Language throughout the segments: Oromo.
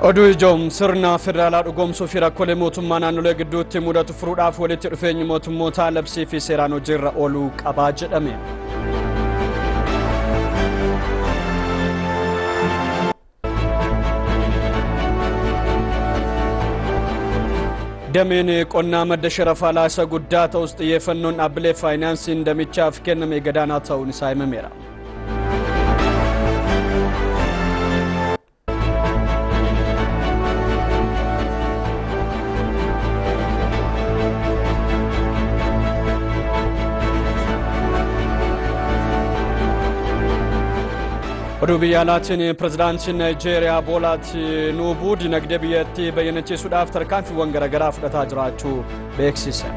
Oduu ijoom sirna federaalaa dhugoomsuu fi rakkoolee mootummaa naannolee gidduutti mudatu furuudhaaf walitti dhufeenyi mootummootaa labsii fi seeraan hojiirra ooluu qabaa jedhame. Dameen qonnaa madda sharafaa laasa guddaa ta'us xiyyeeffannoon dhaabbilee faayinaansiin damichaaf kenname gadaanaa ta'uun isaa himameera. Oduu biyyaalaatiin pirezidaantiin Naayijeeriyaa Boolaa Tinuubuu dinagdee biyyattii bayyanachiisuudhaaf tarkaanfiiwwan garaagaraa fudhataa jiraachuu beeksise.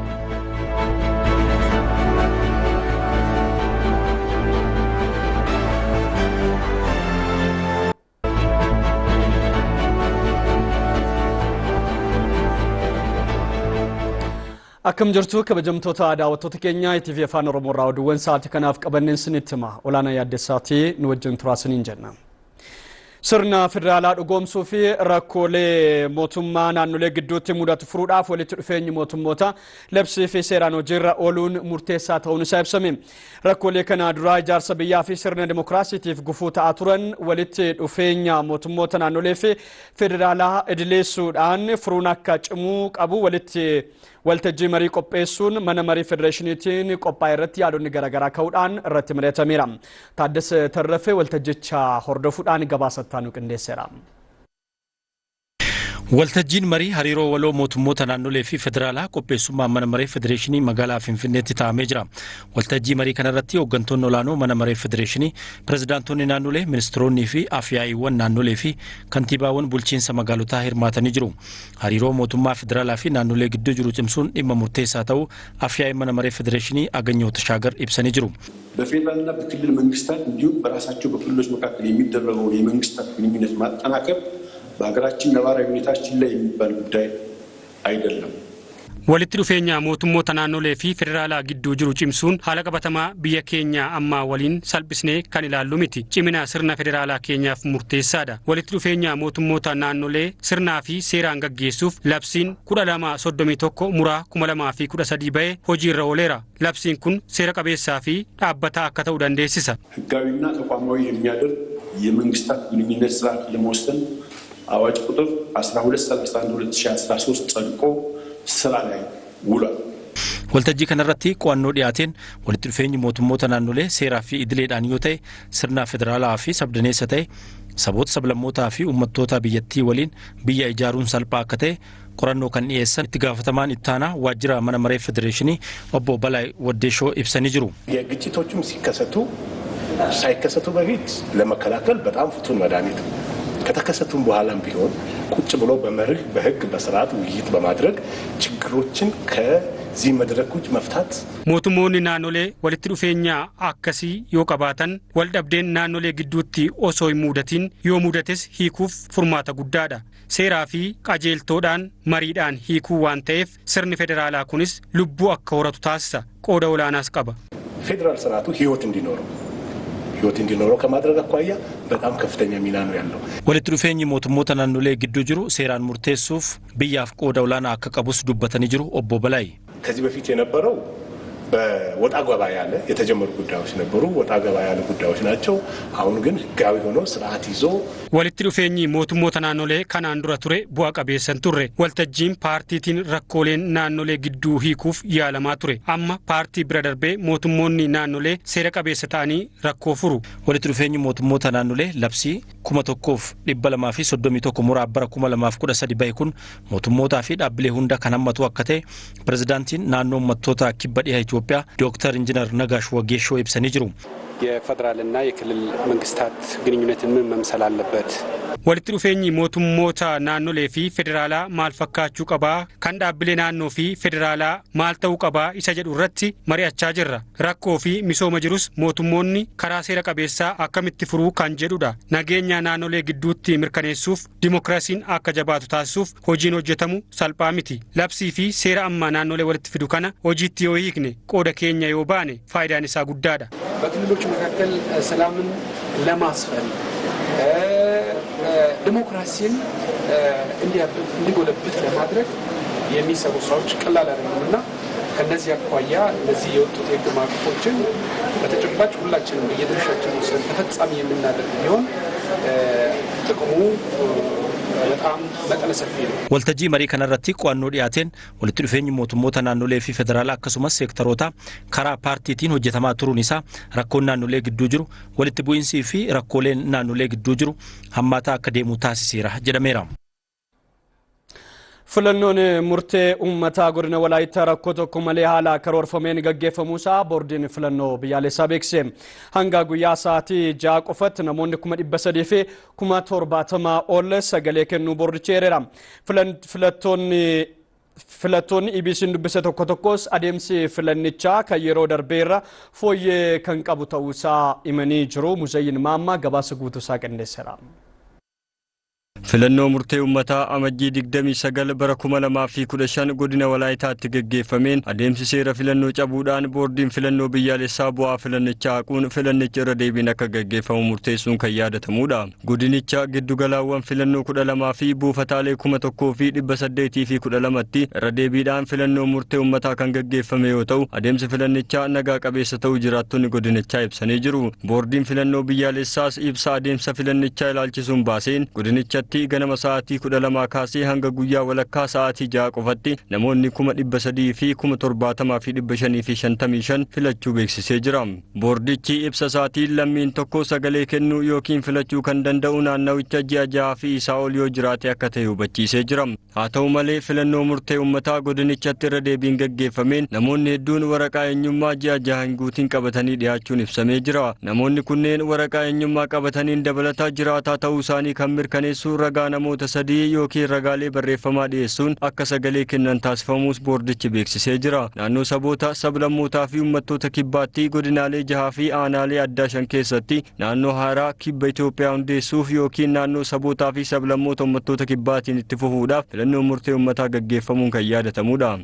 Akkam jirtu kabajamtoota daawwattoota keenya ITV Afaan Oromoo irraa oduuwwan sa'aatii kanaaf qabanneen isinitti hima. Olaanaa yaaddessaatii nu wajjin turaasiniin jenna. Sirna federaalaa dhugoomsuu fi rakkoolee mootummaa naannolee gidduutti mudatu furuudhaaf walitti dhufeenyi mootummoota labsii fi seeraan hojiirra ooluun murteessaa ta'uun isaa ibsame. Rakkoolee kana duraa ijaarsa biyyaa fi sirna dimokiraasiitiif gufuu ta'aa turan walitti dhufeenya mootummoota naannolee fi federaalaa idileessuudhaan furuun akka cimuu qabu waltajjii marii qopheessuun mana marii federeeshiniitiin qophaa'e irratti yaadonni garaagaraa ka'uudhaan irratti mari'atameera. Taaddasee Tarrafee waltajjicha hordofuudhaan gabaasattaa nu qindeesseera. Waltajjiin marii hariiroo waloo mootummoota naannolee fi federaalaa qopheessummaa mana maree federeeshinii magaalaa Finfinneetti taa'amee jira. Waltajjii marii kanarratti hooggantoonni olaanoo mana maree federeeshinii, pirezidaantonni naannolee, ministeeronni fi afyaa'iiwwan naannolee fi kantiibaawwan bulchiinsa magaalotaa hirmaatanii jiru. Hariiroo mootummaa federaalaa fi naannolee gidduu jiru cimsuun dhimma murteessaa ta'uu afyaa'iin mana maree federeeshinii Aganyoo Tashaagar ibsanii jiru. በፌደራልና በክልል መንግስታት እንዲሁም በራሳቸው በክልሎች መካከል የሚደረገው የመንግስታት ግንኙነት ማጠናከር በሀገራችን ነባራዊ ሁኔታችን ላይ የሚባል ጉዳይ አይደለም። walitti dhufeenya mootummoota naannolee fi federaalaa gidduu jiru cimsuun haala qabatamaa biyya keenya ammaa waliin salphisnee kan ilaallu miti. Cimina sirna federaalaa keenyaaf murteessaadha. Walitti dhufeenya mootummoota naannolee sirnaa fi seeraan gaggeessuuf labsiin 1231 muraa 2013 ba'ee hojiirra ooleera. Labsiin kun seera qabeessaa fi dhaabbataa akka ta'u dandeessisa. ህጋዊና ተቋማዊ የሚያደርግ የመንግስታት ግንኙነት ስርዓት ለመወሰን አዋጅ ቁጥር 1231/2013 ጸድቆ ስራ ላይ ውሏል። waltajjii kanarratti qo'annoo dhiyaateen walitti dhufeenyi mootummoota naannolee seeraa fi idileedhaan yoo ta'e sirna federaalaa fi sabdaneessa ta'e saboota sablammootaa fi uummattoota biyyattii waliin biyya ijaaruun salphaa akka ta'e qorannoo kan dhiyeessan itti gaafatamaan ittaanaa waajjira mana maree federeeshinii obbo Balaay Waddeeshoo ibsanii jiru. የግጭቶችም ሳይከሰቱ በፊት ለመከላከል በጣም ፍቱን መድኃኒት ነው። ከተከሰቱም በኋላም ቢሆን ቁጭ ብሎ በመርህ በህግ በስርዓት ውይይት በማድረግ ችግሮችን ከዚህ መድረኮች መፍታት mootummoonni naannolee walitti dhufeenya akkasii yoo qabaatan waldhabdeen naannolee gidduutti osoo hin mudatin yoo mudates hiikuuf furmaata guddaadha. Seeraa fi qajeeltoodhaan mariidhaan hiikuu waan ta'eef sirni federaalaa kunis lubbuu akka horatu taasisa. Qooda olaanaas qaba. ፌዴራል ስርዓቱ ህይወት እንዲኖረው ከማድረግ አኳያ በጣም ከፍተኛ ሚና ነው ያለው። walitti dhufeenyi mootummoota naannolee gidduu jiru seeraan murteessuuf biyyaaf qooda olaanaa akka qabus dubbatanii jiru obbo Balaay. ከዚህ በፊት የነበረው በወጣ ገባ ያለ የተጀመሩ ጉዳዮች ነበሩ። ወጣ ገባ ያለ ጉዳዮች ናቸው። አሁን ግን ህጋዊ ሆኖ ስርዓት ይዞ walitti dhufeenyi mootummoota naannolee kanaan dura ture bu'a qabeessan turre. Waltajjiin paartiitiin rakkooleen naannolee gidduu hiikuuf yaalamaa ture. Amma paartii bira darbee mootummoonni naannolee seera qabeessa ta'anii rakkoo furu. walitti dhufeenyi mootummoota naannolee labsii 1231 muraa bara 2013 ba'e kun mootummootaa fi dhaabbilee hunda kan hammatu akka ta'e pirezidaantiin naannoo uummattoota kibba dhiha Itoophiyaa ዶክተር ኢንጂነር ነጋሽ ወጌሾ ibsanii jiru. የፌደራልና የክልል መንግስታት ግንኙነትን ምን መምሰል አለበት? walitti dhufeenyi mootummoota naannolee fi federaalaa maal fakkaachuu qabaa? Kan dhaabbilee naannoo fi federaalaa maal ta'uu qabaa isa jedhu irratti mari'achaa jirra. Rakkoo fi misooma jirus mootummoonni karaa seera qabeessaa akkamitti furuu kan jedhudha. Nageenya naannolee gidduutti mirkaneessuuf dimokiraasiin akka jabaatu taasisuuf hojiin hojjetamu salphaa miti. Labsii fi seera amma naannolee walitti fidu kana hojiitti yoo hiikne qooda keenya yoo baane faayidaan isaa guddaadha. በክልሎች መካከል ሰላምን ለማስፈን ዲሞክራሲን እንዲጎለብት ለማድረግ የሚሰሩ ስራዎች ቀላል አይደሉምና ከነዚህ አኳያ እነዚህ የወጡት የህግ ማዕቀፎችን በተጨባጭ ሁላችንም በየድርሻችን ወስደን ተፈጻሚ የምናደርግ ቢሆን ጥቅሙ በጣም መጠነ ሰፊ ነው። ወልተጂ መሪ ከነረቲ ቋኖ ዲያቴን ወልት ዱፌኝ ሞቱሞታ ናኖሌ ፊ ፌደራል አከሱመስ ሴክተሮታ ከራ ፓርቲቲን ሆጀተማ ቱሩኒሳ ረኮና ናኖሌ ግዱ ጅሩ ወልት ቡኢንሲ ፊ ረኮሌን ናኖሌ ግዱ ጅሩ ሀማታ አከዴሙ ታሲሲራ ጀደሜራ ፍለኖን ሙርቴ ኡመታ ጎድነ ወላይታ rakkoo tokko malee haala karoorfameen gaggeeffamuusaa boordiin filannoo biyyaalessaa beekse hanga guyyaa sa'aatii 6 qofatti namoonni 300 fi 70 ol sagalee kennuu boordicheereera filattoonni IBC'n dubbise tokko tokkos adeemsi filannichaa kan yeroo darbeerra fooyyee kan qabu ta'uusaa himanii jiru. Muzayyin Maammaa gabaasa guutuusaa qindeesseera. filannoo murtee ummataa amajjii 29 bara 2015 godina walaayittaatti gaggeeffameen adeemsi seera filannoo cabuudhaan boordiin filannoo biyyaalessaa bu'aa filannichaa haquun filannicha irra deebiin akka gaggeeffamu murteessuun kan yaadatamudha. Godinicha giddugalaawwan filannoo 12 fi buufataalee 1812tti irra deebiidhaan filannoo murtee ummataa kan gaggeeffame yoo ta'u adeemsi filannichaa nagaa qabeessa ta'uu jiraattonni godinichaa ibsanii jiru. Boordiin filannoo biyyaalessaas ibsa adeemsa filannichaa ilaalchisuun baaseen godinicha ganama sa'aatii 12 kaasee hanga guyyaa walakkaa sa'aatii 6 qofatti namoonni 300 fi 7,555 filachuu beeksisee jira. Boordichi ibsa sa'aatiin lammiin tokko sagalee kennuu yookiin filachuu kan danda'u naannawicha ji'a 6 fi isaa ol yoo jiraate akka ta'e hubachiisee jira. Haa ta'u malee filannoo murtee ummataa godinichatti irra deebiin gaggeeffameen namoonni hedduun waraqaa eenyummaa ji'a 6 hin guutiin qabatanii dhiyaachuun ibsamee jira. Namoonni kunneen waraqaa eenyummaa qabataniin dabalataa jiraataa ta'uu isaanii kan mirkaneessu ragaa namoota 3 yookiin ragaalee barreeffamaa dhiyeessuun akka sagalee kennan taasifamuus boordichi beeksisee jira. Naannoo saboota sablammootaa fi uummattoota kibbaatti godinaalee 6 fi aanaalee addaa 5 keessatti naannoo haaraa kibba Itoophiyaa hundeessuuf yookiin naannoo sabootaa fi sablammoota uummattoota kibbaatiin itti fufuudhaaf filannoo murtee uummataa gaggeeffamuun kan yaadatamudha.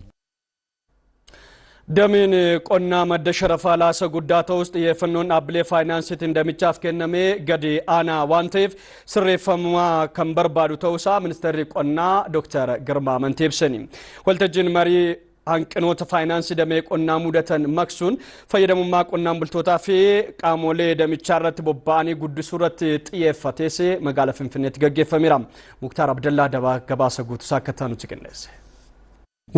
Damiin qonnaa madda sharafaa laasa guddaa ta'us xiyyeeffannoon dhaabbilee faayinaansiitiin damichaaf kennamee gadi aanaa waan ta'eef sirreeffamaa kan barbaadu ta'uusaa ministeerri qonnaa Dr. Girmaa Amantee ibsani. Waltajjiin marii hanqinoota faayinaansii damee qonnaa mudatan maqsuun fayyadamummaa qonnaan bultootaa fi qaamolee damichaa irratti bobba'anii guddisuu irratti xiyyeeffatees magaalaa Finfinneetti gaggeeffameera. Muktaar Abdallaa gabaasa guutuusaa akka taanutti qindeesse.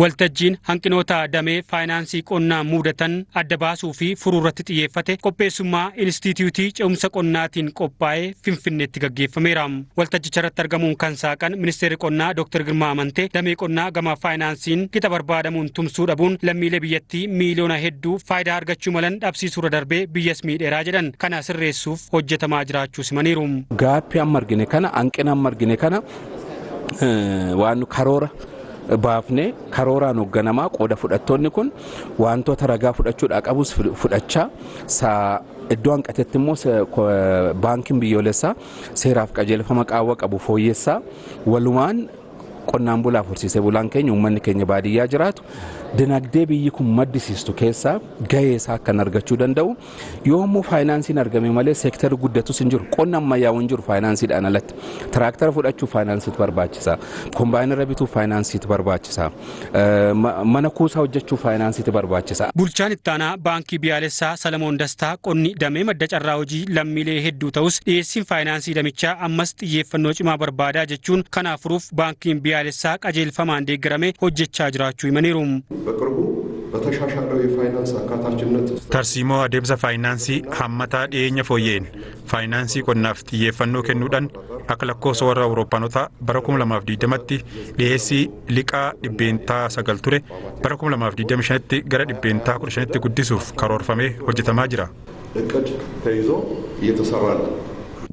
Waltajjiin hanqinoota damee faayinaansii qonnaa mudatan adda baasuu fi furuu irratti xiyyeeffate qopheessummaa Inistituutii Ce'umsa Qonnaatiin qophaa'ee Finfinneetti gaggeeffameera. Waltajjicha irratti argamuun kan saaqan ministeerri qonnaa Dr. Girmaa Amantee damee qonnaa gama faayinaansiin qixa barbaadamuun tumsuu dhabuun lammiilee biyyattii miiliyoona hedduu faayidaa argachuu malan dhabsiisuu irra darbee biyyas miidheeraa jedhan kana sirreessuuf hojjetamaa jiraachuu simaniiru. Gaaffii amma argine kana hanqina amma argine kana waan karoora baafne karooraan hoogganamaa qooda fudhattoonni kun wantoota ragaa fudhachuudhaa qabus fudhachaa iddoo hanqatetti immoo baankiin biyyoolessaa seeraaf qajeelfama qaawwa qabu fooyyessaa walumaan qonnaan bulaaf horsiisee bulaan keenya uummanni keenya baadiyyaa jiraatu dinagdee biyyi kun maddisiistu keessaa gahee isaa kan argachuu danda'u yoommoo faayinaansiin argame malee seektarri guddatus hin jiru qonna ammayyaa'uu hin jiru faayinaansiidhaan alatti tiraaktara fudhachuuf faayinaansiitu barbaachisa kombaayinara bituuf faayinaansiitu barbaachisa mana kuusaa hojjechuuf faayinaansiitu barbaachisa. Bulchaan ittaanaa baankii biyyaalessaa Salamoon Dastaa qonni damee madda carraa hojii lammiilee hedduu ta'us dhiyeessiin faayinaansii damichaa ammas xiyyeeffannoo cimaa barbaadaa jechuun kanaaf furuuf baankiin biyyaalessaa qajeelfamaan deeggaramee hojjechaa jiraachuu himaniiru. በቅርቡ በተሻሻለው የፋይናንስ አካታችነት ተርሲሞ አደምሰ ፋይናንሲ ሐመታ ዲየኛ ፎየን ፋይናንሲ ቆናፍ ጥየፈኖ ከኑዳን አክለኮስ ወራ አውሮፓኖታ በረኩም ለማፍዲደመቲ ዲኤሲ ሊቃ ዲቤንታ ሰገልቱሬ በረኩም ለማፍዲደምሸቲ ገረ ዲቤንታ ቁርሸቲ ጉዲሱፍ ከሮርፈሜ ሆጀተማ ጅራ እቅድ ተይዞ እየተሰራ ነው።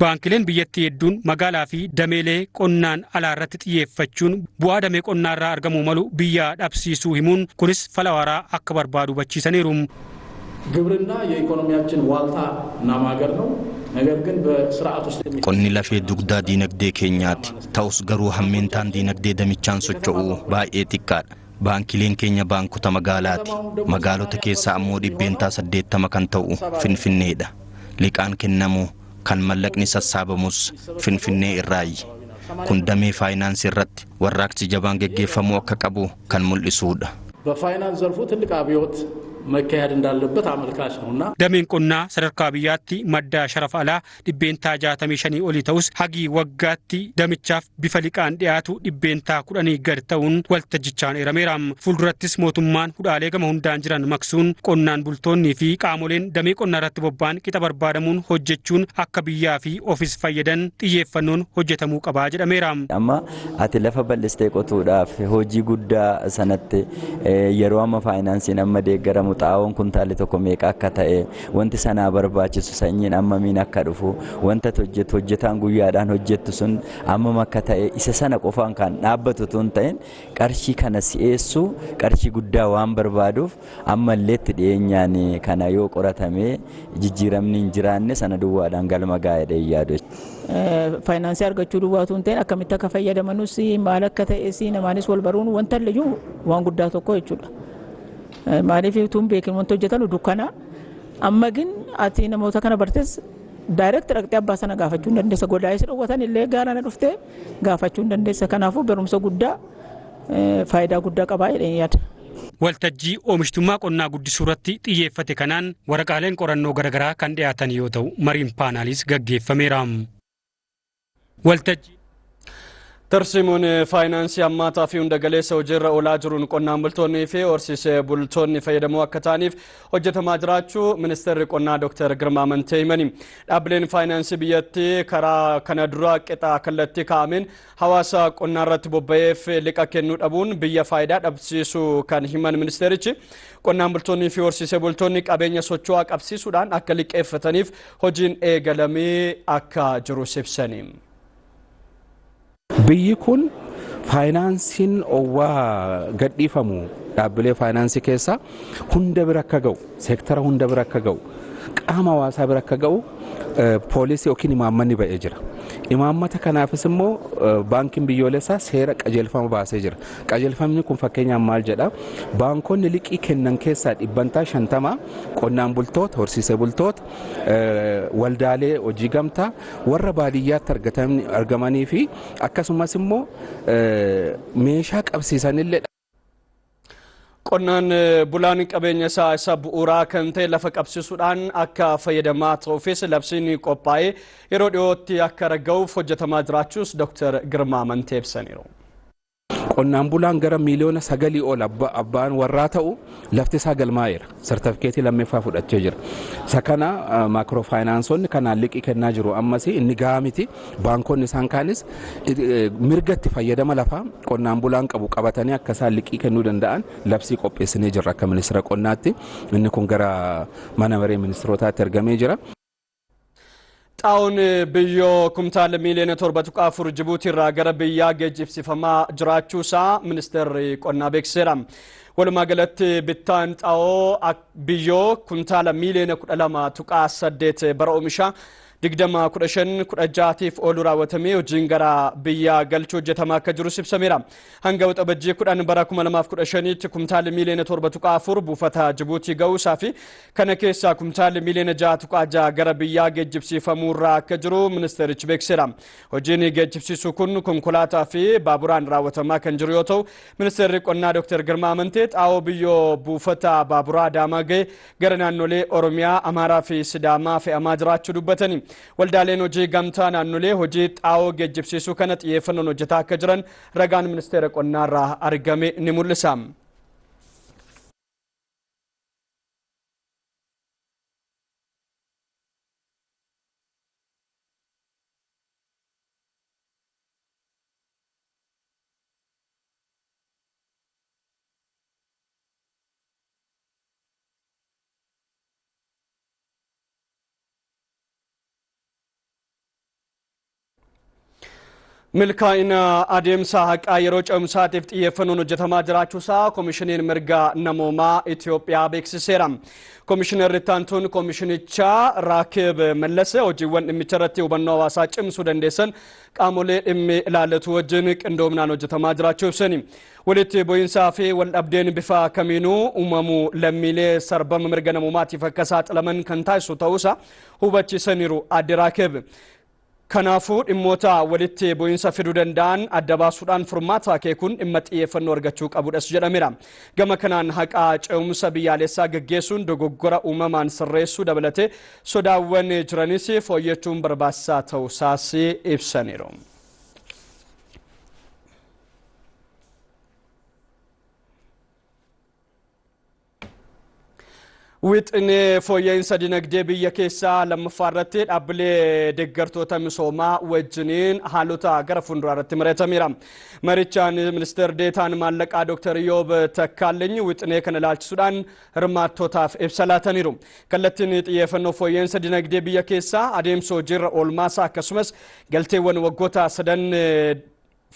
Baankileen biyyattii hedduun magaalaa fi dameelee qonnaan alaa irratti xiyyeeffachuun bu'aa damee qonnaa irraa argamuu malu biyya dhabsiisuu himuun kunis fala waaraa akka barbaadu hubachiisaniiru. ግብርና የኢኮኖሚያችን ዋልታ እና ማገር ነው። ነገር ግን በስርዓት ውስጥ qonni lafee dugdaa diinagdee keenyaati. Ta'us garuu hammeentaan diinagdee damichaan socho'uu baay'ee xiqqaadha. Baankileen keenya baankota magaalaati. Magaalota keessaa ammoo dhibbeentaa 80 kan ta'u Finfinneedha. Liqaan kennamu kan mallaqni sassaabamus Finfinnee irraayi. kun damee faayinaansii irratti warraaqsi jabaan geggeeffamuu akka qabu kan mul'isuudha. በፋይናንስ ዘርፉ ትልቅ አብዮት መካሄድ እንዳለበት አመልካች ነውና dameen qonnaa sadarkaa biyyaatti madda sharafa alaa dhibbeentaa 65 olii ta'us hagi waggaatti damichaaf bifa liqaan dhiyaatu dhibbeentaa 10 gad ta'uun waltajjichaan eerameera. Fuuldurattis mootummaan hudhaalee gama hundaan jiran maksuun qonnaan bultoonnii fi qaamoleen damee qonnaa irratti bobba'an qixa barbaadamuun hojjechuun akka biyyaa fi ofis fayyadan xiyyeeffannoon hojjetamuu qabaa jedhameera. Amma ati lafa bal'istee qotuudhaaf hojii guddaa sanatti yeroo amma faayinaansiin amma deeggaramu xaa'oon kuntaalli tokko meeqa akka ta'e wanti sanaa barbaachisu sanyiin ammamiin akka dhufu wanta hojjetaan guyyaadhaan hojjettu sun ammam akka ta'e isa sana qofaan kan dhaabbatu tun ta'in qarshii kana si'eessuu qarshii guddaa waan barbaaduuf ammallee itti dhiyeenyaan kana yoo qoratamee jijjiiramni hin jiraanne sana duwwaadhaan galma gaa'edha yaadu. Faayinaansii argachuu duwwaatu hin ta'in akkamitti akka fayyadamanus maal akka ta'es namaanis wal baruun wanta illee waan guddaa tokko jechuudha. Maaliif tuun beekin wanta hojjetan dukkana amma gin ati namoota kana bartes direct dhaqxee abbaa sana gaafachuu hin dandeessa godaayis dhowwatan illee gaarana dhuftee gaafachuu hin dandeessa kanaafuu barumsa guddaa faayidaa guddaa qabaa jedheen yaada. Waltajjii oomishtummaa qonnaa guddisuu irratti xiyyeeffate kanaan waraqaaleen qorannoo garaagaraa kan dhiyaatan yoo ta'u mariin paanaaliis gaggeeffameera. Waltajjii tarsiimuun faayinaansii hammaataa fi hunda galeessa hojiirra oolaa jiruun qonnaan bultoonnii fi horsiisee bultoonni fayyadamoo akka ta'aniif hojjetamaa jiraachuu ministeerri qonnaa Dr. Girmaa Amantee himani. Dhaabbileen faayinaansii biyyattii karaa kana dura qixa kallattii kaa'ameen hawaasa qonnaa irratti bobba'eef liqa kennuu dhabuun biyya faayidaa dhabsiisuu kan himan ministeerichi qonnaan bultoonnii fi horsiisee bultoonni qabeenya socho'aa qabsiisuudhaan akka liqeeffataniif hojiin eegalamee akka jiru ibsani. Biyyi kun faayinaansiin owwaa gadhiifamu dhaabbilee faayinaansii keessa hunda bira akka ga'u seektara hunda bira akka ga'u qaama hawaasaa bira akka ga'u poolisii yookiin imaammanni ba'ee jira. Imaammata kanaafis immoo baankiin biyyoolessaa seera qajeelfama baasee jira. Qajeelfamni kun fakkeenyaaf maal jedha? Baankonni liqii kennan keessaa 50% qonnaan bultoota, horsiisee bultoota, waldaalee hojii gamtaa warra baadiyyaatti argamanii fi akkasumas immoo meeshaa qabsiisanillee qonnaan bulaan qabeenya isaa bu'uuraa kan ta'e lafa qabsiisuudhaan akka fayyadamaa ta'uufis labsiin qophaa'ee yeroo dhiyootti akka argamuuf hojjetamaa jiraachuus Dr. Girmaa Amantee ibsaniiru. Qonnaan bulaan gara miliyoona 9 ol abbaan warraa ta'u lafti isaa galmaa'eera. Sartifikeetii lammaffaa fudhachee jira. Isa kana maakiroo faayinaansonni kanaan liqii kennaa jiru ammas inni gahaa miti. Baankonni isaan kaanis mirgatti fayyadama lafaa qonnaan bulaan qabu qabatanii akka isaan liqii kennuu danda'an labsii qopheessinee jirra akka ministeera qonnaatti. Inni kun gara mana maree ministeerotaatti ergamee jira. Xaa'oon biyyoo kumtaala miliyoona 7.4 Jibuutii irraa gara biyyaa geejjibsifamaa jiraachuusaa ministeerri qonnaa beeksiseera. Walumaa galatti bittaan xaa'oo biyyoo kumtaala miliyoona 12.8 bara oomishaa 2015-16tiif oolu raawwatamee hojiin gara biyyaa galchuu hojjetamaa akka jiru ibsameera. Hanga waxabajjii 10 bara 2015tti kumtaala miliyoona 7.4 buufata Jibuutii ga'uusaa fi kana keessaa kumtaala miliyoona 6.6 gara biyyaa geejjibsiifamuurraa akka jiru ministeerichi beeksiseera. Hojiin geejjibsiisuu kun konkolaataa fi baaburaan raawwatamaa kan jiru yoo ta'u ministeerri qonnaa Dr. Girmaa Amantee xaa'oo biyyoo buufata baaburaa Adaamaa ga'e gara naannolee Oromiyaa, Amaaraa fi Sidaamaa fe'amaa jiraachuu dubbatani. Waldaaleen hojii gamtaa naannolee hojii xaa'oo geejjibsiisuu kana xiyyeeffannoon hojjetaa akka jiran ragaan ministeera qonnaarraa argame ni mul'isa. milkaa'ina adeemsa haqaa yeroo ce'umsaatiif xiyyeeffannoon hojjetamaa jiraachuusaa koomishiniin mirga namoomaa Itoophiyaa beeksiseera. Koomishinarri taantuun koomishinichaa Raakib Mallase hojiiwwan dhimmicha irratti hubannoo hawaasaa cimsuu dandeessan qaamolee dhimmi ilaallatu wajjin qindoominaan hojjetamaa jiraachuu ibsani. Walitti bu'iinsaa fi waldhabdeen bifa kamiinuu uumamuu lammiilee sarbama mirga namoomaatiif akka saaxilaman kan taasisu ta'uusaa hubachiisaniiru adde Raakib. Kanaafuu dhimmoota walitti bu'iinsa fiduu danda'an adda baasuudhaan furmaata akeekuun dhimma xiyyeeffannoo argachuu qabudhas jedhameera. Gama kanaan haqaa ce'umsa biyyaalessaa gaggeessuun dogoggora uumamaan sirreessuu dabalatee sodaawwan jiranis fooyyachuun barbaachisaa ta'uusaas ibsaniiru. Wixinee fooyya'insa dinagdee biyya keessaa lammaffaa irratti dhaabbilee deeggartoota misoomaa wajjiniin haalota gara fuulduraa irratti mari'atameera. Marichaan ministeerri deetaan maallaqaa Dr. Iyoob Takkaalenyi wixinee kana ilaalchisuudhaan hirmaattootaaf ibsa laataniiru. Kallattiin xiyyeeffannoo fooyya'insa dinagdee biyya keessaa adeemsa hojiirra oolmaasaa akkasumas galteewwan waggoota sadan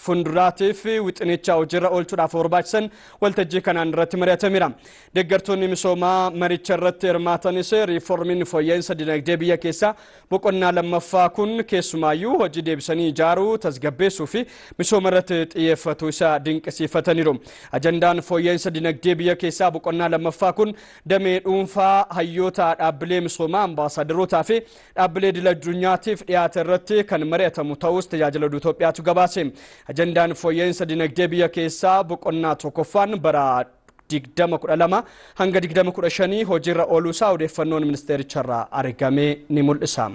fuulduraatiif wixinicha hojiirra oolchuudhaaf barbaachisan waltajjii kanaan irratti mari'atameera. Deeggartoonni misoomaa maricha irratti hirmaatanis riiformiin fooyya'insa dinagdee biyya keessaa boqonnaa lammaffaa kun keessumaayyuu hojii deebisanii ijaaruu tasgabbeessuu fi misooma irratti xiyyeeffatu isa dinqisiifataniiru. Ajandaan fooyya'insa dinagdee biyya keessaa boqonnaa lammaffaa kun damee dhuunfaa hayyoota dhaabbilee misoomaa ambaasaadarootaa fi dhaabbilee idil-addunyaatiif dhiyaate irratti kan mari'atamu ta'us tajaajila Itoophiyaatu gabaase. Ajandaan fooyya'insa dinagdee biyya keessaa boqonnaa tokkoffaan bara 2012 hanga 2015 hojiirra ooluusaa odeeffannoon ministeericharraa argame ni mul'isa.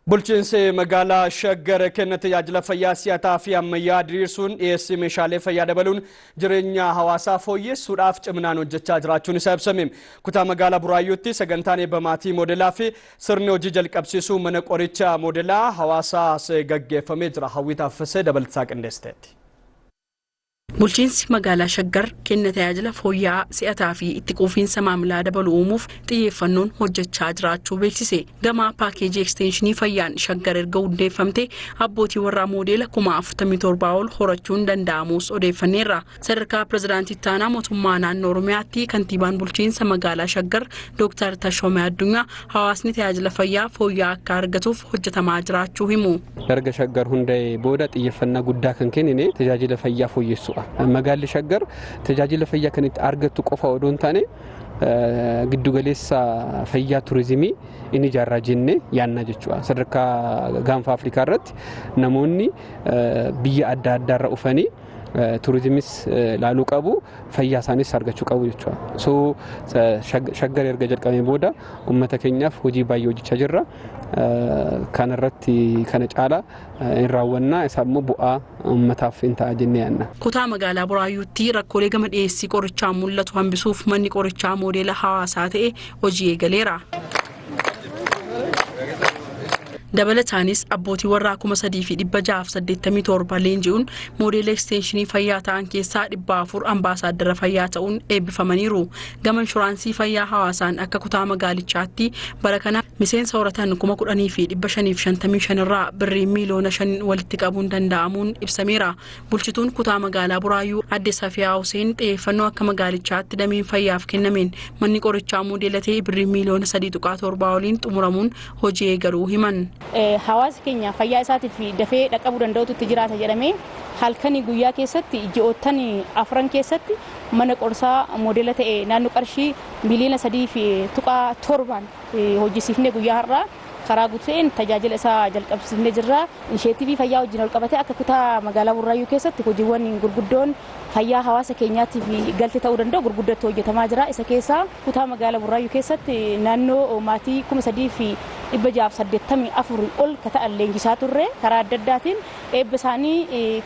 Bulchiinsi magaalaa Shaggar kenna tajaajila fayyaa si'ataa fi ammayyaa diriirsuun dhiyeessii meeshaalee fayyaa dabaluun jireenya hawaasaa fooyyessuudhaaf ciminaan hojjechaa jiraachuun isaa ibsame. Kutaa magaalaa Buraayyuutti sagantaan eebba maatii moodelaa fi sirni hojii jalqabsiisuu mana qorichaa moodelaa hawaasaas gaggeeffamee jira. Hawwii Taaffisee dabalataa qindeessiteetti. Bulchiinsi magaalaa Shaggar kenna tajaajila fooyya'aa si'ataa fi itti quufinsa maamilaa dabaluu uumuuf xiyyeeffannoon hojjechaa jiraachuu beeksise. Gama paakeejii ekstenshinii fayyaan Shaggar erga hundeeffamte abbootii warraa moodeela 47 ol horachuun danda'amus odeeffanneerra. Sadarkaa pirezidaantii ittaanaa mootummaa naannoo Oromiyaatti kantiibaan bulchiinsa magaalaa Shaggar Dr. Tashoomee Addunyaa hawaasni tajaajila fayyaa fooyya'aa akka argatuuf hojjetamaa jiraachuu himu. Erga Shaggar hundaa'ee booda xiyyeeffannaa guddaa kan kennine tajaajila fayyaa fooyyessuudha. Magaalli Shaggar tajaajila fayyaa kan itti argattu qofa odoo hin taane giddugaleessa fayyaa turizimii inni ijaarraa jennee yaannaa jechuudha. Sadarkaa gaanfa Afrikaa irratti namoonni biyya adda addaarra dhufanii turizimiis laaluu qabu, fayyaa isaanis argachuu qabu jechuudha. So Shaggar erga jalqabee booda uummata keenyaaf hojii baay'ee hojjechaa jirra. Kana irratti kana caalaa hin raawwannaa isaa immoo bu'aa uummataaf hin ta'a jennee yaanna. Kutaa magaalaa Buraayyuutti rakkoolee gama dhiyeessii qorichaa mul'atu hambisuuf manni qorichaa moodeela hawaasaa ta'e hojii eegaleera. Dabalataanis abbootii warraa 3,687 leenji'uun moodeela ekstenshinii fayyaa ta'an keessaa 400 ambaasaaddara fayyaa ta'uun eebbifamaniiru. Gama inshuraansii fayyaa hawaasaan akka kutaa magaalichaatti bara kana miseensa horatan 10,555 irraa birrii miiliyoona 5 walitti qabuun danda'amuun ibsameera. Bulchituun kutaa magaalaa Buraayyuu Adde Safiyaa Huseen xiyyeeffannoo akka magaalichaatti dameen fayyaaf kennameen manni qorichaa moodeela ta'e birrii miiliyoona 3.7 waliin xumuramuun hojii eegaluu himan. Hawaasa keenya fayyaa isaatiif dafee dhaqqabuu danda'utu jiraata jedhamee halkanii guyyaa keessatti ji'oottan 4 keessatti mana qorsaa moodeela ta'e naannoo qarshii miliyoona 3.7 hojjisiifnee guyyaa har'aa karaa guuteen tajaajila isaa jalqabsiifnee jirra. Inisheetivii fayyaa wajjin ol qabatee akka kutaa magaalaa Buraayyuu keessatti hojiiwwan gurguddoon fayyaa hawaasa keenyaatiif galtee ta'uu danda'u gurguddootti hojjetamaa jira. Isa keessaa kutaa magaalaa Buraayyuu keessatti naannoo maatii 3,684 ol ka ta'an leenjisaa turre karaa adda addaatiin eebba isaanii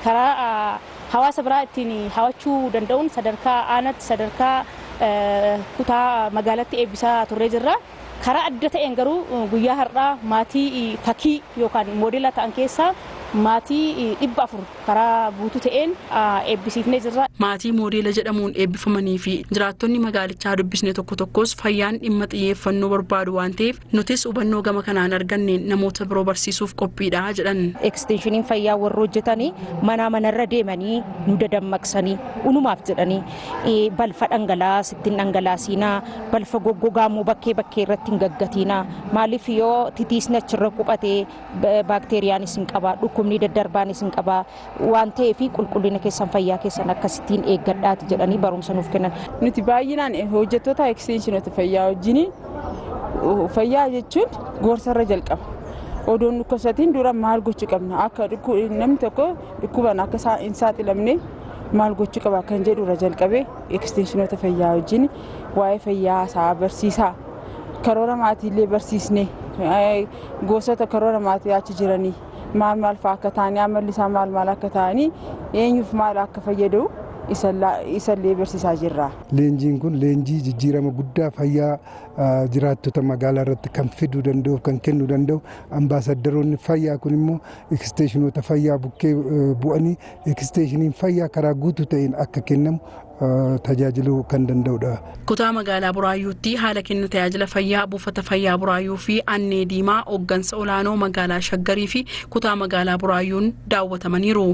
karaa hawaasa biraa ittiin hawachuu danda'uun sadarkaa aanaatti sadarkaa kutaa magaalaatti eebbisaa turree jirra. Karaa adda ta'een garuu guyyaa har'aa maatii fakkii yookaan moodeela ta'an keessaa maatii 400 karaa guutuu ta'een eebbisiifnee jirra. Maatii moodeela jedhamuun eebbifamanii fi jiraattonni magaalichaa dubbisne tokko tokkos fayyaan dhimma xiyyeeffannoo barbaadu waan ta'eef nutis hubannoo gama kanaan arganneen namoota biroo barsiisuuf qophiidha jedhan. Ekstenshiniin fayyaa warra hojjetanii manarra deemanii nu dadammaqsanii unumaaf jedhanii balfa dhangala'aa sittiin dhangalaasiinaa balfa goggogaamuu bakkee irratti hin gaggatiinaa maaliif yoo titiisni achirra quphatee baakteeriyaanis hin qabaa dhukkuba dhukkubni daddarbaanis hin qabaa waan ta'eef qulqullina keessan fayyaa keessan akkasittiin eeggadhaati jedhanii barumsa nuuf kennan. Nuti baay'inaan hojjettoota ekstenshiinoota fayyaa wajjin fayyaa jechuun gorsarra jalqaba. Odoon dhukkubsatiin dura maal gochuu qabna akka namni tokko dhukkuban akka hin saaxilamne maal gochuu qaba kan jedhu irra jalqabee ekstenshiinoota fayyaa wajjin waa'ee fayyaa isaa barsiisaa karoora maatiillee barsiisne gosoota karoora maatii achi jiranii maal fa'aa akka ta'anii amalli isaa maal akka ta'anii eenyuuf maal akka fayyadu isallee barsiisaa jirra. Leenjiin kun leenjii jijjiirama guddaa fayyaa jiraattota magaalaa irratti kan fiduu danda'u kan kennuu danda'u ambaasaddaroonni fayyaa kun immoo ekstenshiinoota fayyaa bukkee bu'anii ekstenshiniin fayyaa karaa guutuu ta'een akka kennamu tajaajiluu kan danda'udha. Kutaa magaalaa Buraayyuutti haala kennu tajaajila fayyaa buufata fayyaa Buraayyuu fi Annee Diimaa hooggansa olaanoo magaalaa Shaggarii fi kutaa magaalaa Buraayyuun daawwatamaniiru.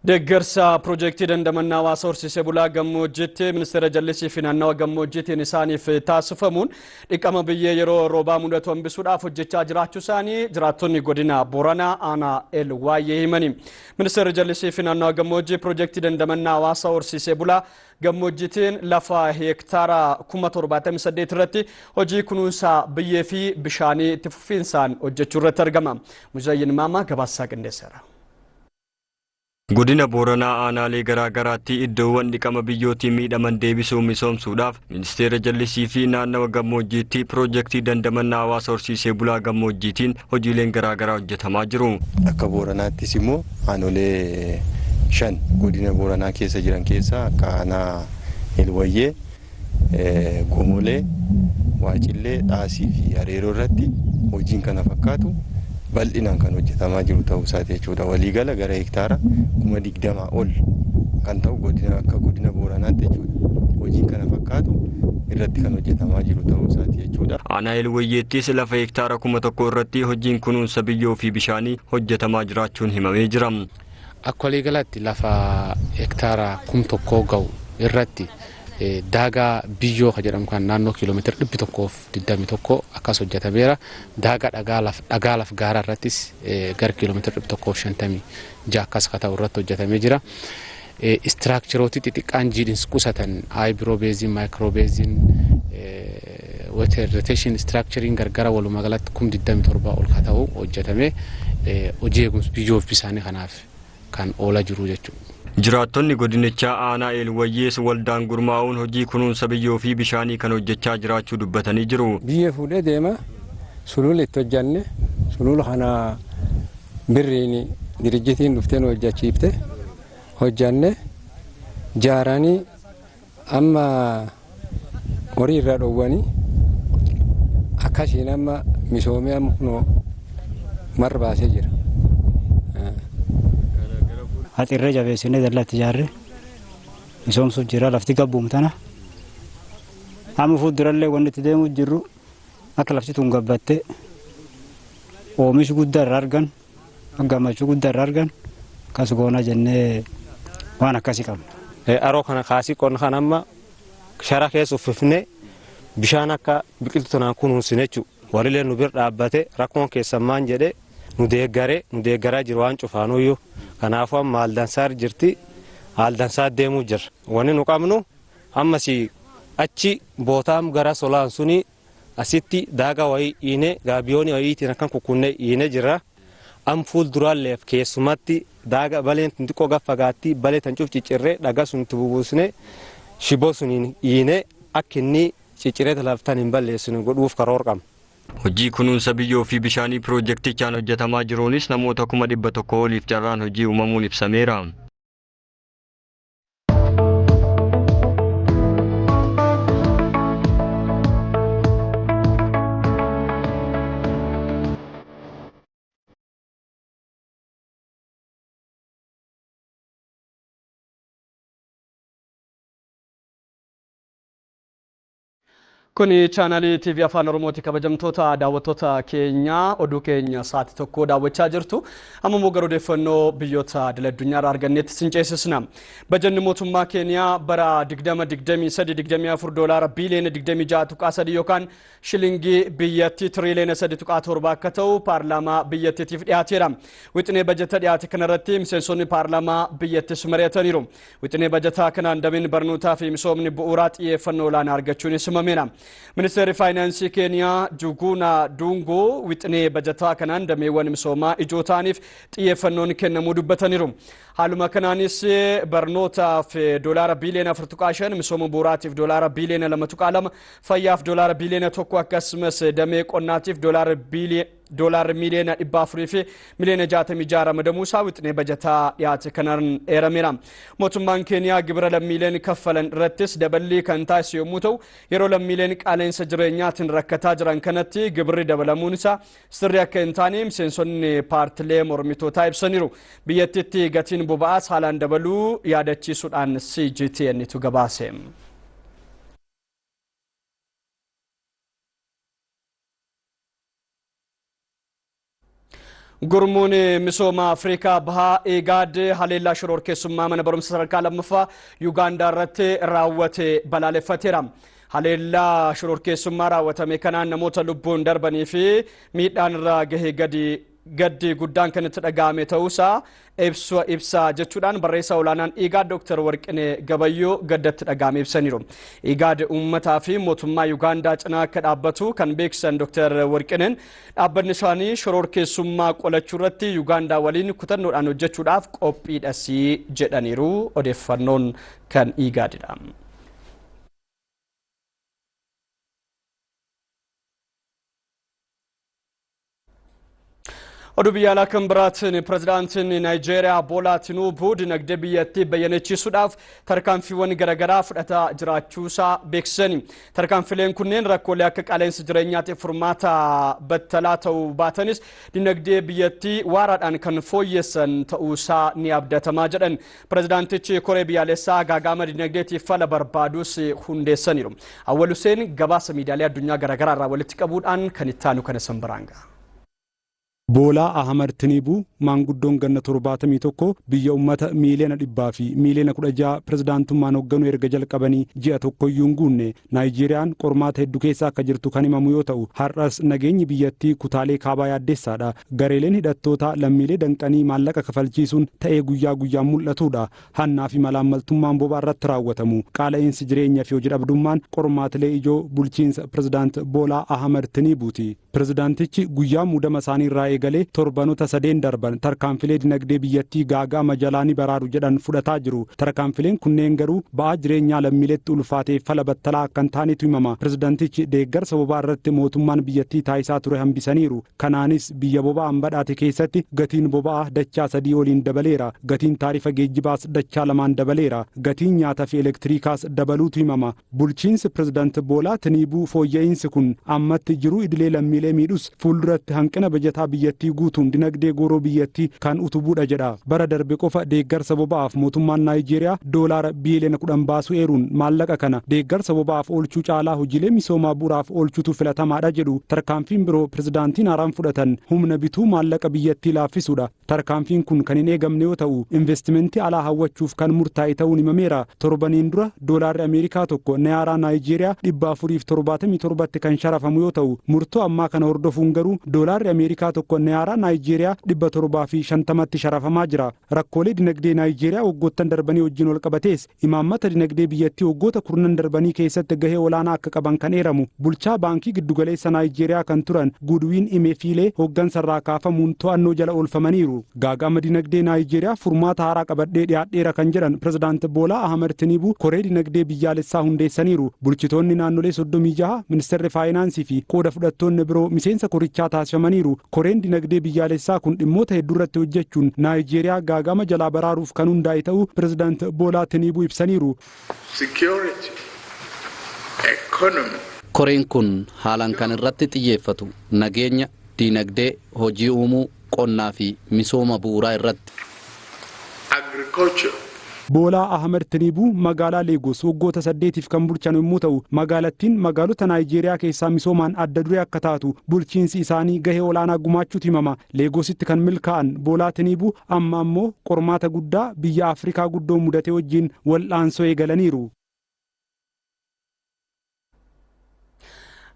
Deeggarsa piroojeektii dandamannaa hawaasa horsiisee bulaa gammoojjiitti ministeera jallisii fi naannawa gammoojjiitiin isaaniif taasifamuun dhiqama biyyee yeroo roobaa mudatu hambisuudhaaf hojjechaa jiraachuu isaanii jiraattonni godina Booranaa aanaa Elwaayee himani. Ministeera jallisii fi naannawa gammoojjii piroojeektii dandamannaa hawaasa horsiisee bulaa gammoojjiitiin lafa heektaara 78 irratti hojii kunuunsa biyyee fi bishaanii itti fufiinsaan hojjechuu irratti argama. Muzayyin Maamaa gabaasaa qindeesseera. Godina Booranaa aanaalee garaa garaatti iddoowwan dhiqama biyyootiin miidhaman deebisuu misoomsuudhaaf ministeera jallisii fi naannawa gammoojjiitti piroojeektii dandamannaa hawaasa horsiisee bulaa gammoojjiitiin hojiileen garaa garaa hojjetamaa jiru. Akka Booranaattis immoo aanolee 5 godina Booranaa keessa jiran keessaa akka aanaa Elwayyee, Gomolee, Waacillee, Dhaasii fi Hareeroo irratti hojiin kana fakkaatu bal'inaan kan hojjetamaa jiru ta'uu isaati jechuudha. Waliigala gara hektaara 20 ol kan ta'u godina Booranaatti jechuudha. Hojiin kana fakkaatu irratti kan hojjetamaa jiru ta'uu isaati jechuudha. Aanaa Elwayyeettis lafa hektaara 1,000 irratti hojiin kunuunsa biyyoo fi bishaanii hojjetamaa jiraachuun himamee jira. Akka waliigalaatti lafa hektaara 1,000 ga'u irratti daagaa biyyoo kan jedhamu kan naannoo kiiloomeetira 121 akkas hojjetameera. Daagaa dhagaa laf gaaraa irrattis gara kiiloomeetira 156 akkas ka ta'u irratti hojjetamee jira. Istiraakcharooti xixiqqaan jiidhinsi qusatan aayibiroo beeziin, maayikiroo beeziin, water retention istiraakchariin gargara walumaa galatti 27 ol ka ta'u hojjetamee hojii eegumsa biyyoo fi bishaanii kanaaf kan oolaa jiru jechuudha. Jiraattonni godinichaa aanaa Elwayyees waldaan gurmaa'uun hojii kunuunsa biyyoo fi bishaanii kan hojjechaa jiraachuu dubbatanii jiru. Biyyee fuudhee deema sulula itti hojjanne sulula kana birriin dirjitiin dhuftee nu hojjachiifte hojjanne jaaranii amma horii irraa dhowwanii akkasiin amma misoomee amma kunoo marra baasee jira. Haxirree jabeessinee dallatti ijaarre misoomsuuf jira lafti gabbuum tana amma fuuldurallee wanti itti deemuu jirru akka lafti tun gabbatte oomishi guddaa irraa argan gammachuu guddaa irraa argan akkas goona jennee waan akkasii qabna. Aroo kana kaasii qonna kan amma shara keessa uffifne bishaan akka biqiltuu tanaan kunuunsine jechuudha. Walilee nu bira dhaabbate rakkoon keessan maan jedhee nu deeggaraa jiru waan cufaanuyyuu. Kanaafuu amma haaldansaa jirti haaldansaa deemuu jirra. Wanni nu qabnu ammas achi bootaam gara solaan suni asitti daagaa wayii dhiine gaabiyoonii wayiitiin akkan kukkunnee dhiine jirra. Am fuulduraalleef keessumatti daagaa baleen xiqqoo gaffagaatti balee tan cuuf ciccirree dhagaa sun itti bubuusne shiboo suniin dhiine akka inni cicciree laftan hin balleessine godhuuf karoora qabna. Hojii kunuunsa biyyoo fi bishaanii piroojeektichaan hojjetamaa jiruunis namoota 100,000 oliif carraan hojii uumamuun ibsameera. Kuni chaanalii TV Afaan Oromooti kabajamtoota daawwattoota keenya oduu keenya sa'aatii tokko daawwachaa jirtu amma immoo gara odeeffannoo biyyoota addunyaarraa arganneetti sin ceesisna. Bajanni mootummaa Keeniyaa bara 2023-24 doolaara biiliyoona 26.3 yookaan shilingii biyyattii tiriliyoona 3.7 akka ta'u paarlaamaa biyyattiitiif dhiyaateera. Wixinee bajata dhiyaate kanarratti miseensonni paarlaamaa biyyattis mari'ataniiru. Wixinee bajataa kanaan dameen barnootaa fi misoomni bu'uuraa xiyyeeffannoo olaanaa argachuunis himameera. Ministeerri Faayinaansii Keeniyaa Juguna Dungu wixinee bajataa kanaan dameewwan misoomaa ijoo ta'aniif xiyyeeffannoon kennamuu dubbataniiru. Haaluma kanaanis barnootaaf doolaara biiliyoona 4.5, misooma bu'uuraatiif doolaara biiliyoona 2.2, fayyaaf doolaara biiliyoona 1 akkasumas damee qonnaatiif doolaara miliyoona 400 fi miliyoona 66 ramadamuusaa wixinee bajataa dhiyaate kanaan eerameera. Mootummaan Keeniyaa gibira lammiileen kaffalan irrattis daballii kan taasisu yommuu ta'u yeroo lammiileen qaala'insa jireenyaatiin rakkataa jiran kanatti gibirri dabalamuun isaa sirrii akka hin taane miseensonni paartilee mormitootaa ibsaniiru. Biyyattiitti gatiin boba'aas haalaan dabaluu yaadachiisuudhaan CGTNtu gabaase. Gurmuun misooma Afrikaa bahaa eegaad haleellaa shororkeessummaa mana barumsa sadarkaa lammaffaa Yuugaandaa irratti raawwate balaaleffateera. Haleellaa shororkeessummaa raawwatame kanaan namoota lubbuun darbanii fi miidhaan irraa gahee gaddi guddaan kan itti dhaga'ame ta'uusaa ibsa jechuudhaan barreessaa olaanaan Igaad Dr. Warqinee Gabayyoo gaddatti dhaga'ame ibsaniiru. Igaad uummataa fi mootummaa Yuugaandaa cinaa akka dhaabbatu kan beeksisan Dr. Warqineen dhaabbanni isaanii shororkeessummaa qolachuu irratti Yuugaandaa waliin kutannoodhaan hojjechuudhaaf qophiidhasii jedhaniiru. Odeeffannoon kan Igaadidha. Oduu biyya alaa kan biraatiin pirezidaantiin Naayijeeriyaa Boolaa Tinuubuu dinagdee biyyattii bayyanachiisuudhaaf tarkaanfiiwwan garaagaraa fudhataa jiraachuusaa beeksisani. Tarkaanfileen kunneen rakkoolee akka qaala'insa jireenyaatiif furmaata battalaa ta'uu baatanis dinagdee biyyattii waaraadhaan kan fooyyessan ta'uusaa ni abdatamaa jedhan. Pirezidaantichi koree biyyaalessaa gaagama dinagdeetiif fala barbaaduus hundeessaniiru. Awwal Huseen gabaasa miidiyaalee addunyaa garaagaraa irraa walitti qabuudhaan kan itti aanu kana sanbaraanga. Boolaa Ahmad Tinuubuu maanguddoon ganna 71 biyya ummata miiliyoona 100 fi miiliyoona 16 pirezidaantummaan hoogganuu erga jalqabanii ji'a tokkoyyuu hin guunne Naayijeeriyaan qormaata hedduu keessa akka jirtu kan himamu yoo ta'u har'as nageenyi biyyattii kutaalee kaabaa yaaddeessaadha. Gareeleen hidhattoota lammiilee danqanii maallaqa kafalchiisuun ta'ee guyyaa guyyaan mul'atudha. Hannaa fi malaammaltummaan bobaa irratti raawwatamu. Qaala'insi jireenyaa fi hojii dhabdummaan qormaatilee ijoo bulchiinsa pirezidaant Boolaa Ahmad Tinuubuuti. Pirezidaantichi guyyaa muudama isaanii irraa eegalee torbanota sadeen darban tarkaanfilee dinagdee biyyattii gaagama jalaanii baraaru jedhan fudhataa jiru. Tarkaanfileen kunneen garuu ba'aa jireenyaa lammiileetti ulfaatee fala battalaa akka hin taanetu himama. Pirezidaantichi deeggarsa bobaa irratti mootummaan biyyattii taasisaa ture hambisaniiru. Kanaanis biyya boba'aan badhaate keessatti gatiin boba'aa dachaa 3 oliin dabaleera. Gatiin taarifa geejjibaas dachaa 2 dabaleera. Gatiin nyaataa fi elektiriikaas dabaluutu himama. Bulchiinsi pirezidaant Boolaa Tinuubuu fooyya'insi kun ammatti jiruu idilee lammiilee miidhus fuulduratti hanqina bajataa biyyattii guutuun dinagdee gooroo biyyattii kan utubuudha jedha. Bara darbe qofa deeggarsa boba'aaf mootummaan Naayijeeriyaa doolaara biiliyoona 10 baasuu eeruun maallaqa kana deeggarsa boba'aaf oolchuu caalaa hojiilee misoomaa bu'uuraaf oolchuutu filatamaadha jedhu. Tarkaanfiin biroo pirezidaantiin haaraan fudhatan humna bituu maallaqa biyyattii laaffisuudha. Tarkaanfiin kun kan hin eegamne yoo ta'u investimentii alaa hawwachuuf kan murtaa'e ta'uun himameera. Torbaniin dura doolaarri Ameerikaa tokko nayaaraa Naayijeeriyaa 477 kan sharafamu yoo ta'u murtoo ammaa kana hordofuun garuu doolaarri Ameerikaa tokko nayaaraa Naayijeeriyaa 750tti sharafamaa jira. Rakkoolee dinagdee Naayijeeriyaa waggoottan darbanii wajjin wal qabatees imaammata dinagdee biyyattii waggoota 10 darbanii keessatti gahee olaanaa akka qaban kan eeramu. Bulchaa baankii giddugaleessa Naayijeeriyaa kan turan Gudwiin Emefiilee hooggansarraa kaafamuun to'annoo jala oolfamaniiru. Gaagama dinagdee Naayijeeriyaa furmaata haaraa qabadhee dhiyaadheera kan jedhan pirezidaant Boolaa Ahmad Tinuubuu koree dinagdee biyyaalessaa hundeessaniiru. Bulchitoonni naannolee 36 ministeerri faayinaansii fi qooda fudhattoonni biroo miseensa korichaa taasifamaniiru. Koreen dinagdee biyyaalessaa kun dhimmoota hedduu irratti hojjechuun Naayijeeriyaa gaagama jalaa baraaruuf kan hundaa'e ta'uu pirezidaant Boolaa Tinuubuu ibsaniiru. Koreen kun haalaan kan irratti xiyyeeffatu nageenya, dinagdee, hojii uumuu, qonnaa fi misooma bu'uuraa irratti. Boolaa Ahmed Tiniibuu magaalaa Leegos waggoota 8f kan bulchan yommuu ta'u magaalattiin magaalota Naayijeeriyaa keessaa misoomaan adda duree akka taatu bulchiinsi isaanii gahee olaanaa gumaachuutu himama. Leegositti kan milkaa'an Boolaa Tiniibuu amma ammoo qormaata guddaa biyya Afrikaa guddoo mudate wajjin wal'aansoo eegalaniiru.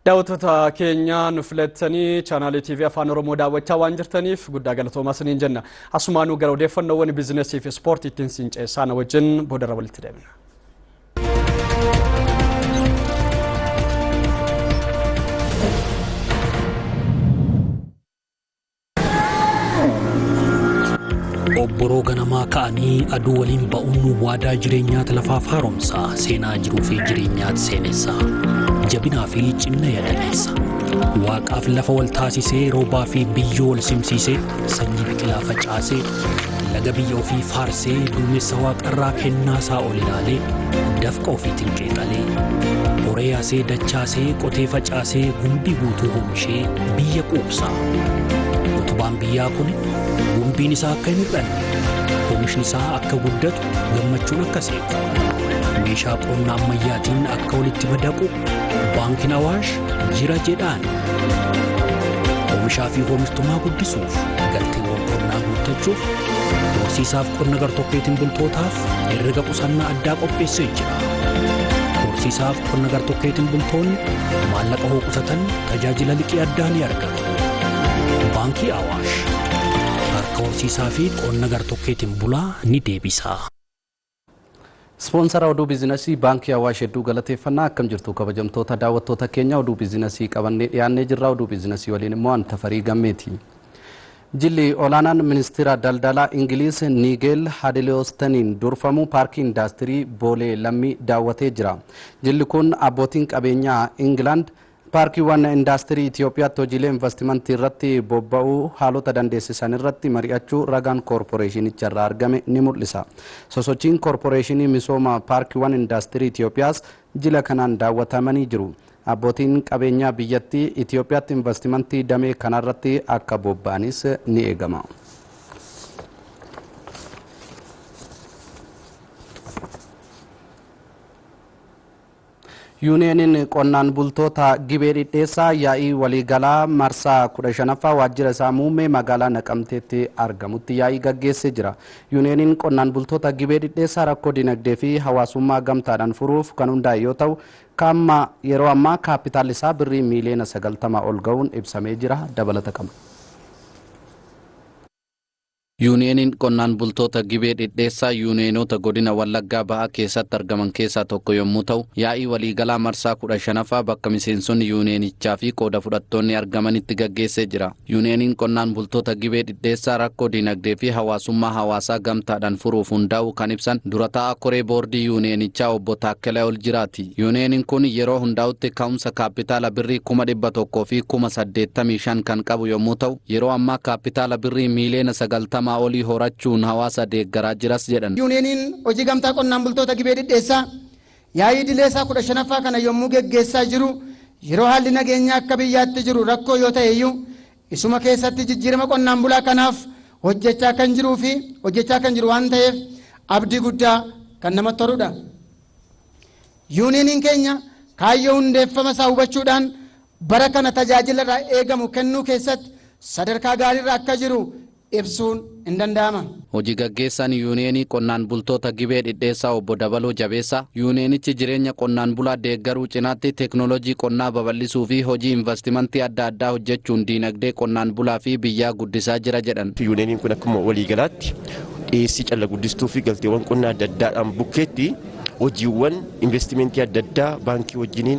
Daawwattoota keenya nu filattanii chaanaalii TV Afaan Oromoo daawwachaa waan jirtaniif guddaa galatoomaa isiniin jenna. Asumaanuu gara odeeffannoowwan biizinesii fi ispoortiitiin siin ceessaana wajjin boodarra walitti deemna. Obboroo ganamaa ka'anii aduu waliin ba'uun waadaa jireenyaatti lafaaf haaromsaa seenaa jiruu fi jireenyaatti seenessa. Jabinaa fi cimina yaadameessa. Waaqaaf lafa wal taasisee roobaa fi biyyoo wal simsiisee sanyii biqilaa facaasee laga biyya ofii faarsee duumessa waaqarraa kennaasaa ol ilaalee dafqa ofiitiin qeexalee horee yaasee dachaasee qotee facaasee gumbii guutuu oomishee biyya quubsaa. Utubaan biyyaa kun gumbiin isaa akka hin hir'anne oomishni isaa akka guddatu gammachuun akka seequ meeshaa qonnaa ammayyaatiin akka walitti madaqu baankiin Awaash jira jedhaan oomishaa fi oomishtummaa guddisuuf galteewwan qonnaa guuttachuuf horsiisaaf qonna gartokkeetiin bultootaaf herrega qusannaa addaa qopheessee jira. Horsiisaaf qonna gartokkeetiin bultoonni maallaqa hoo qusatan tajaajila liqii addaa ni argatu. Baankii Awaash harka horsiisaa fi qonna gartokkeetiin bulaa ni deebisa. Sponsora oduu biizinasii baankii Awaash hedduu galateeffannaa akkam jirtu kabajamtoota daawwattoota keenya oduu biizinasii qabannee dhiyaannee jirra. Oduu biizinasii waliin immoo an Tafarii Gammeeti. Jilli olaanaan ministeera daldalaa Ingiliis Niigel Hadileostaniin durfamu paarkii indaastirii Boolee Lammii daawwatee jira. Jilli kun abbootiin qabeenyaa Ingilaand paarkiiwwan indaastirii Itoophiyaatti hojiilee investimentii irratti bobba'uu haalota dandeessisan irratti mari'achuu ragaan koorporeeshinicha irraa argame ni mul'isa. Sosochiin koorporeeshinii misooma paarkiiwwan indaastirii Itoophiyaas jila kanaan daawwatamanii jiru. Abbootiin qabeenyaa biyyattii Itoophiyaatti investimentii damee kanarratti akka bobba'anis ni eegama. Yuuniyeeniin qonnaan bultoota Gibee Dhidheessaa yaa'ii waliigalaa marsaa 15ffaa waajjira isaa muummee magaalaa Naqamteetti argamutti yaa'ii gaggeessee jira. Yuuniyeeniin qonnaan bultoota Gibee Dhidheessaa rakkoo dinagdee fi hawaasummaa gamtaadhaan furuuf kan hundaa'e yoo ta'u, yeroo ammaa kaapitaalli isaa birrii miiliyoona 90 ol ga'uun ibsamee jira. Dabalata qaba. Yuuniyeeniin qonnaan bultoota Gibee Dhidheessaa yuuniyeenoota godina Wallaggaa Bahaa keessatti argaman keessaa tokko yommuu ta'u, yaa'ii waliigalaa marsaa 15ffaa bakka miseensonni yuuniyeenichaa fi qooda fudhattoonni argamanitti gaggeessee jira. Yuuniyeeniin qonnaan bultoota Gibee Dhidheessaa rakkoo dinagdee fi hawaasummaa hawaasaa gamtaadhaan furuuf hundaa'u kan ibsan dura taa'aa koree boordii yuuniyeenichaa obbo Taakkalaa Oljiraati. Yuuniyeeniin kun yeroo hundaa'utti ka'umsa kaapitaala birrii 100,000 fi 85,000 kan qabu yommuu ta'u, yeroo ammaa kaapitaala birrii miiliyoona 90 olii horachuun hawaasa deeggaraa jiras jedhan. Yuuniyeeniin hojii gamtaa qonnaan bultoota Gibee Dhidheessaa yaa'ii idileesaa 15ffaa kana yommuu geggeessaa jiru yeroo haalli nageenyaa akka biyyaatti jiru rakkoo yoo ta'e iyyuu isuma keessatti jijjiirama qonnaan bulaa kanaaf hojjechaa kan jiruu fi hojjechaa kan jiru waan ta'eef abdii guddaa kan namatti toludha. Yuuniyeeniin keenya kaayyoo hundeeffama isaa hubachuudhaan bara kana tajaajila irraa eegamu kennuu keessatti sadarkaa gaariirra akka jiru ibsuun hin danda'ama. Hojii gaggeessaan yuuniyeenii qonnaan bultoota Gibee Dhidheessaa obbo Dabaloo Jabeessaa yuuniyeenichi jireenya qonnaan bulaa deeggaruu cinaatti teeknooloojii qonnaa babal'isuu fi hojii investimentii adda addaa hojjechuun diinagdee qonnaan bulaa fi biyyaa guddisaa jira jedhan. Yuuniyeeniin kun akkuma waliigalaatti dhiyeessii calla guddistuu fi galteewwan qonnaa adda addaadhaan bukkeetti hojiiwwan investimentii adda addaa baankii wajjiniin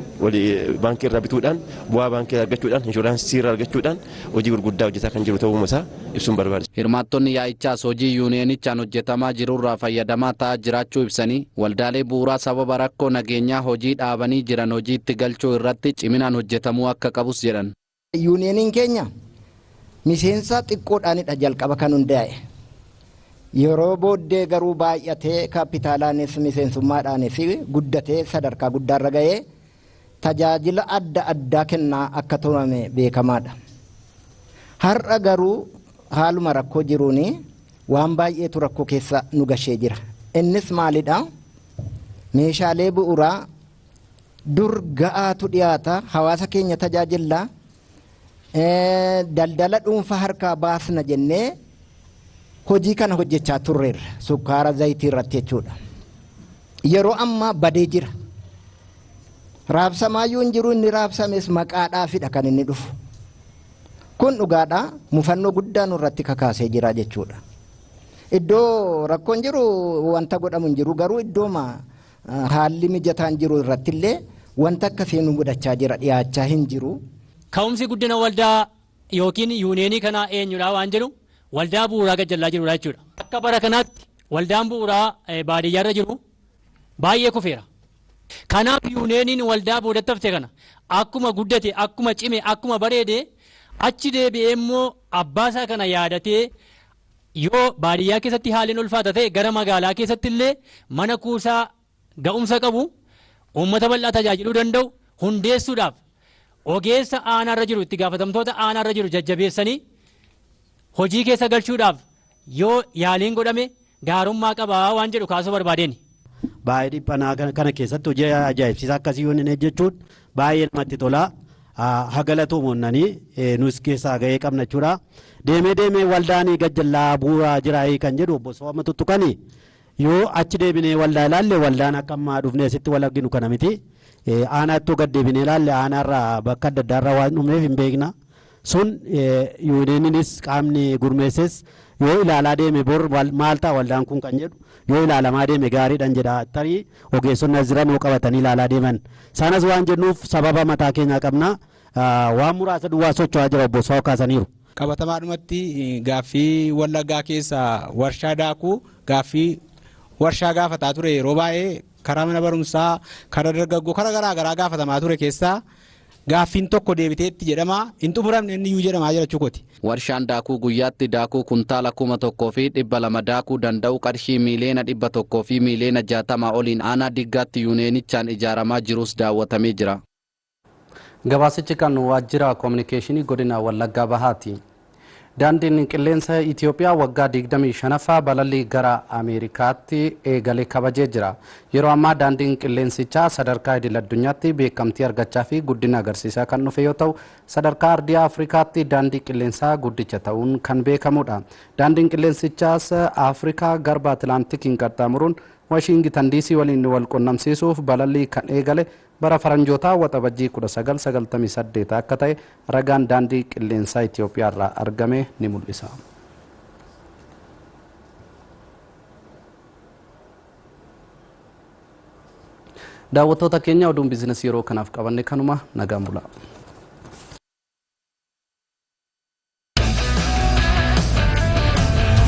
baankii irraa bituudhaan bu'aa baankii argachuudhaan inshuraansii irraa argachuudhaan hojii gurguddaa hojjetaa kan jiru ta'uu isaa ibsuun barbaachisa. Hirmaattonni yaa'ichaas hojii yuuniyeenichaan hojjetamaa jirurraa fayyadamaa ta'aa jiraachuu ibsanii waldaalee bu'uuraa sababa rakkoo nageenyaa hojii dhaabanii jiran hojii itti galchuu irratti ciminaan hojjetamuu akka qabus jedhan. Yuuniyeeniin keenya miseensa xiqqoodhaanidha jalqaba kan hundaa'e. Yeroo booddee garuu baay'atee kaapitaalaanis miseensummaadhaanis guddatee sadarkaa guddaarra ga'ee tajaajila adda addaa kennaa akka turame beekamaadha. Har'a garuu haaluma rakkoo jiruun waan baay'eetu rakkoo keessa nu gashee jira. Innis maalidha? Meeshaalee bu'uuraa dur ga'aatu dhiyaata hawaasa keenya tajaajilla daldala dhuunfaa harkaa baasna jennee hojii kana hojjechaa turreerra sukkaara zayitii irratti jechuudha. Yeroo ammaa badee jira. Raabsamaayyuu hin jiru, inni raabsames maqaadhaafidha kan inni dhufu. Kun dhugaadha, mufannoo guddaa nurratti kakaasee jira jechuudha. Iddoo rakkoon jiru wanta godhamu hin jiru, garuu iddooma haalli mijataan jiru irrattillee wanta akkasii nu mudachaa jira, dhiyaachaa hin jiru. Ka'umsi guddina waldaa yookiin yuuneenii kanaa eenyudha waan jedhu waldaa bu'uuraa gajjallaa jirudha jechuudha. Akka bara kanaatti waldaan bu'uuraa baadiyyaarra jiru baay'ee kufeera. Kanaaf yuuneeniin waldaa boodatti hafte kana akkuma guddate, akkuma cime, akkuma bareede achi deebi'ee immoo abbaasaa kana yaadatee yoo baadiyyaa keessatti haaliin ulfaata ta'e gara magaalaa keessatti illee mana kuusaa ga'umsa qabu uummata bal'aa tajaajiluu danda'u hundeessuudhaaf ogeessa aanaarra jiru itti gaafatamtoota aanaarra jiru jajjabeessanii hojii keessa galchuudhaaf yoo yaaliin godhame gaarummaa qabaa waan jedhu kaasuu barbaadeen. Baay'ee dhiphanaa kana keessatti hojii ajaa'ibsiisaa akkasii yoo inni jechuun baay'ee namatti tola. Hagalatoomonnanii nus keessaa ga'ee qabna jechuudha. Deemee waldaanii gajjallaa bu'uuraa jiraa kan jedhu obbo Sooma Tuttuqanii yoo achi deebinee waldaa ilaalle waldaan akka ammaa dhufnee asitti wal arginu kana miti. Aanaatti gad deebinee ilaalle aanaarraa bakka adda addaarraa waan dhumneef hin beekna. Sun yuuneeniinis qaamni gurmeesses yoo ilaalaa deeme bor maal ta'a waldaan kun kan jedhu yoo ilaalamaa deeme gaariidhaan jedha tarii ogeessonni as jiran yoo qabatanii ilaalaa deeman. Sanas waan jennuuf sababa mataa keenyaa qabna. Waan muraasa duwwaa socho'aa jira obbo Soo kaasaniiru. Qabatamaadhumatti gaaffii Wallaggaa keessa warshaa daakuu gaaffii warshaa gaafataa ture yeroo baay'ee karaa mana barumsaa karaa dargaggoo karaa garaagaraa gaafatamaa ture keessaa gaaffiin tokko deebiteetti jedhama hin xumuramne inni iyyuu jedhamaa jira jechuukooti. Warshaan daakuu guyyaatti daakuu kuntaala 1,200 daakuu danda'u qarshii miiliyoona 100 fi miiliyoona 60 oliin aanaa diggaatti yuuneenichaan ijaaramaa jirus daawwatamee jira. Gabaasichi kan waajjira koominikeeshinii godina Wallaggaa Bahaati. Daandiin qilleensa Itoophiyaa waggaa 25ffaa balalii gara Ameerikaatti eegalee kabajee jira. Yeroo ammaa daandiin qilleensichaa sadarkaa idil addunyaatti beekamtii argachaa fi guddina agarsiisaa kan dhufe yoo ta'u, sadarkaa ardii Afrikaatti daandii qilleensaa guddicha ta'uun kan beekamudha. Daandiin qilleensichaas Afrikaa garba Atlaantikiin qaxxaamuruun Washington DC waliin wal qunnamsiisuuf balalii kan eegale bara faranjootaa waxabajjii 1998 akka ta'e ragaan daandii qilleensaa Itoophiyaa irraa argame ni mul'isa. Daawwattoota keenya oduun biizinasii yeroo kanaaf qabanne kanuma nagaan bulaa.